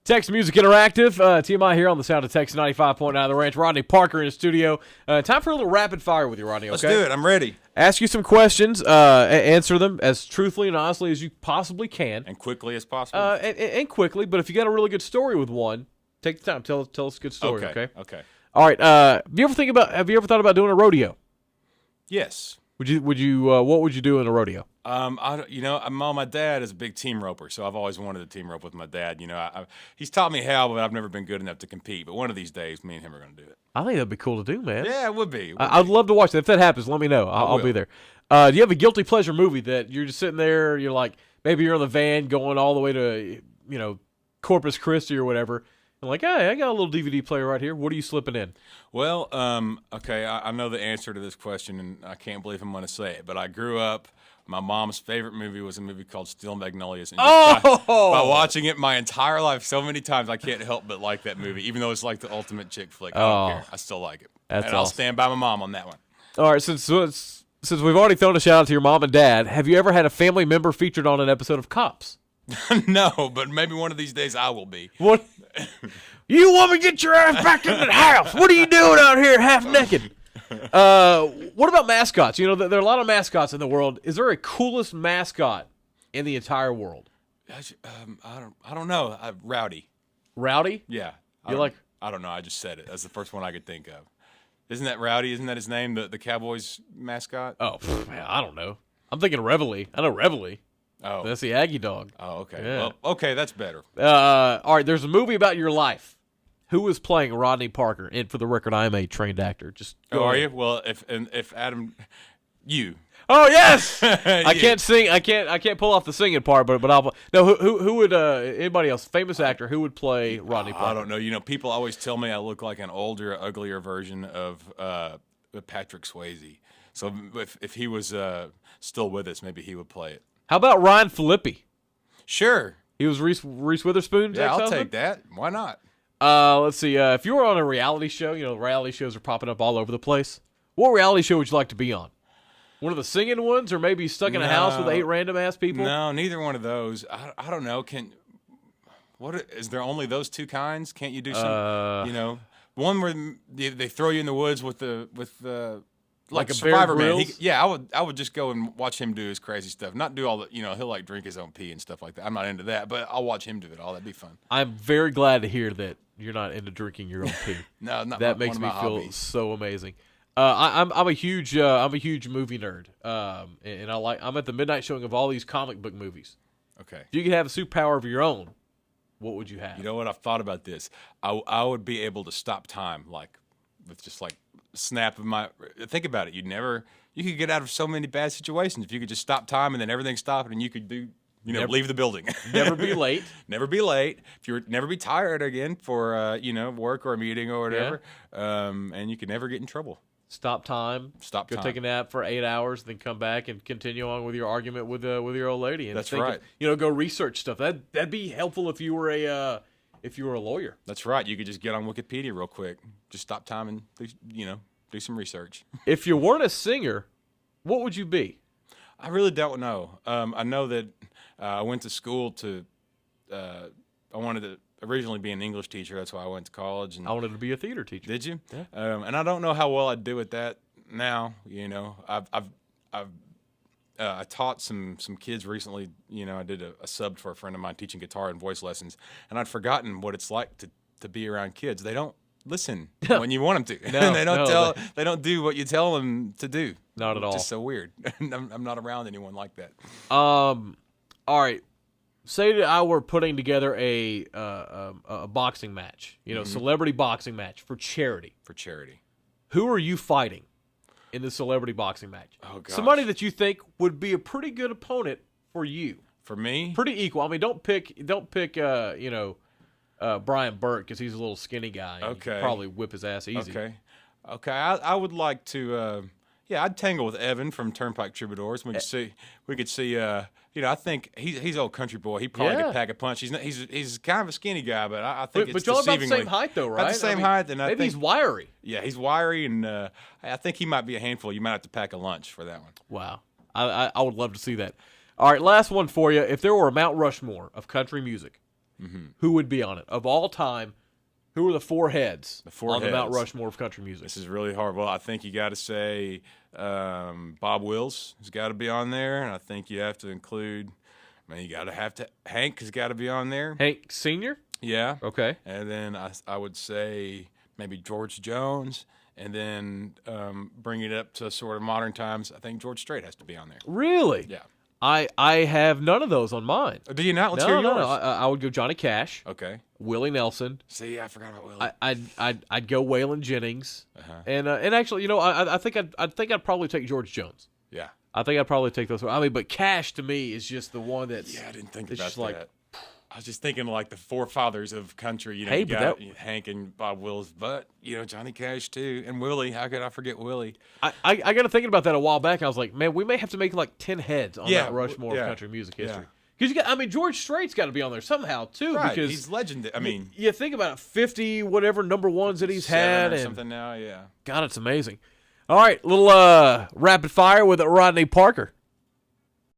Text Music Interactive, TMI here on the Sound of Texas 95.9 The Ranch. Rodney Parker in the studio. Time for a little rapid fire with you, Rodney, okay? Let's do it. I'm ready. Ask you some questions, answer them as truthfully and honestly as you possibly can. And quickly as possible. And quickly, but if you got a really good story with one, take the time. Tell us a good story, okay? Okay. All right, have you ever thought about doing a rodeo? Yes. What would you do in a rodeo? My dad is a big team roper, so I've always wanted to team rope with my dad. He's taught me how, but I've never been good enough to compete. But one of these days, me and him are going to do it. I think that'd be cool to do, man. Yeah, it would be. I'd love to watch that. If that happens, let me know. I'll be there. Do you have a guilty pleasure movie that you're just sitting there, you're like, maybe you're in the van going all the way to, Corpus Christi or whatever, and like, hey, I got a little DVD player right here. What are you slipping in? Well, okay, I know the answer to this question, and I can't believe I'm going to say it, but I grew up, my mom's favorite movie was a movie called Steel Magnolias. And by watching it my entire life so many times, I can't help but like that movie, even though it's like the ultimate chick flick. I don't care. I still like it. That's and I'll stand by my mom on that one. All right, since we've already thrown a shout out to your mom and dad, have you ever had a family member featured on an episode of Cops? No, but maybe one of these days I will be. What? You woman, get your ass back into the house. What are you doing out here half naked? What about mascots? There are a lot of mascots in the world. Is there a coolest mascot in the entire world? I don't know. Rowdy. Rowdy? Yeah. I don't know. I just said it. That's the first one I could think of. Isn't that Rowdy? Isn't that his name? The Cowboys mascot? Oh, man, I don't know. I'm thinking Reveille. I know Reveille. Oh. That's the Aggie dog. Oh, okay. Yeah. Well, okay, that's better. All right, there's a movie about your life. Who is playing Rodney Parker? And for the record, I am a trained actor. Just go are ahead. you? Well, if Adam, you. Oh yes. I can't sing. I can't pull off the singing part, but I'll. No, who would anybody else? Famous actor who would play Rodney Parker? I don't know. People always tell me I look like an older, uglier version of Patrick Swayze. So if he was still with us, maybe he would play it. How about Ryan Phillippe? Sure. He was Reese Witherspoon's Yeah, ex-husband? I'll take that. Why not? Let's see. If you were on a reality show, reality shows are popping up all over the place. What reality show would you like to be on? One of the singing ones, or maybe stuck in a house with 8 random ass people? No, neither one of those. I don't know. Is there only those two kinds? Can't you do some? One where they throw you in the woods with like a Survivor Man. I would just go and watch him do his crazy stuff. Not do all the, he'll like drink his own pee and stuff like that. I'm not into that, but I'll watch him do it all. That'd be fun. I'm very glad to hear that you're not into drinking your own pee. No, not that makes me feel so amazing. I'm a huge movie nerd. And I'm at the midnight showing of all these comic book movies. Okay. If you could have a superpower of your own, what would you have? You know what? I've thought about this. I would be able to stop time, like with just like snap of my. Think about it. You could get out of so many bad situations if you could just stop time and then everything stopped and you could do. Leave the building. Never be late. Never be late. Never be tired again for work or a meeting or whatever. Yeah. And you can never get in trouble. Stop time. Go take a nap for 8 hours, then come back and continue on with your argument with your old lady. And that's right. Go research stuff. That'd be helpful if you were a lawyer. That's right. You could just get on Wikipedia real quick. Just stop time and do some research. If you weren't a singer, what would you be? I really don't know. I know that I went to school to. I wanted to originally be an English teacher. That's why I went to college. And I wanted to be a theater teacher. Did you? Yeah. And I don't know how well I'd do at that now. I taught some kids recently. I did a sub for a friend of mine teaching guitar and voice lessons, and I'd forgotten what it's like to be around kids. They don't listen when you want them to. No, they don't do what you tell them to do. Not at all. It's just so weird. I'm not around anyone like that. All right. Say that I were putting together a boxing match, celebrity boxing match for charity. For charity. Who are you fighting in the celebrity boxing match? Oh, gosh. Somebody that you think would be a pretty good opponent for you. For me? Pretty equal. I mean, don't pick Brian Burke because he's a little skinny guy. Okay. He'd probably whip his ass easy. Okay. I would like to. I'd tangle with Evan from Turnpike Troubadours. We could see. I think he's old country boy. He probably could pack a punch. He's kind of a skinny guy, but I think but y'all about the same height though, right? About the same height, and maybe he's wiry. Yeah, he's wiry, and I think he might be a handful. You might have to pack a lunch for that one. Wow, I would love to see that. All right, last one for you. If there were a Mount Rushmore of country music, who would be on it of all time? Who are the four heads on the Mount Rushmore of country music? This is really hard. Well, I think you got to say Bob Wills has got to be on there, and I think you have to include. I mean, you got to Hank has got to be on there. Hank Sr.? Yeah. Okay. And then I would say maybe George Jones, and then bring it up to sort of modern times. I think George Strait has to be on there. Really? Yeah. I have none of those on mine. Do you not? Let's hear yours. No. I would go Johnny Cash. Okay. Willie Nelson. See, I forgot about Willie. I'd go Waylon Jennings. And actually, I think I'd probably take George Jones. Yeah. I think I'd probably take those. I mean, but Cash to me is just the one that's. Yeah, I didn't think about just that. like, I was just thinking like the forefathers of country. You know, Hey, you but got that- Hank and Bob Wills, but Johnny Cash too, and Willie. How could I forget Willie? I got to thinking about that a while back. I was like, man, we may have to make like 10 heads on that Rushmore of country music history. Because George Strait's got to be on there somehow too. Right, because he's legendary. I mean, you think about it, 50 whatever number ones that he's had, or and something now. Yeah. God, it's amazing. All right, little rapid fire with Rodney Parker.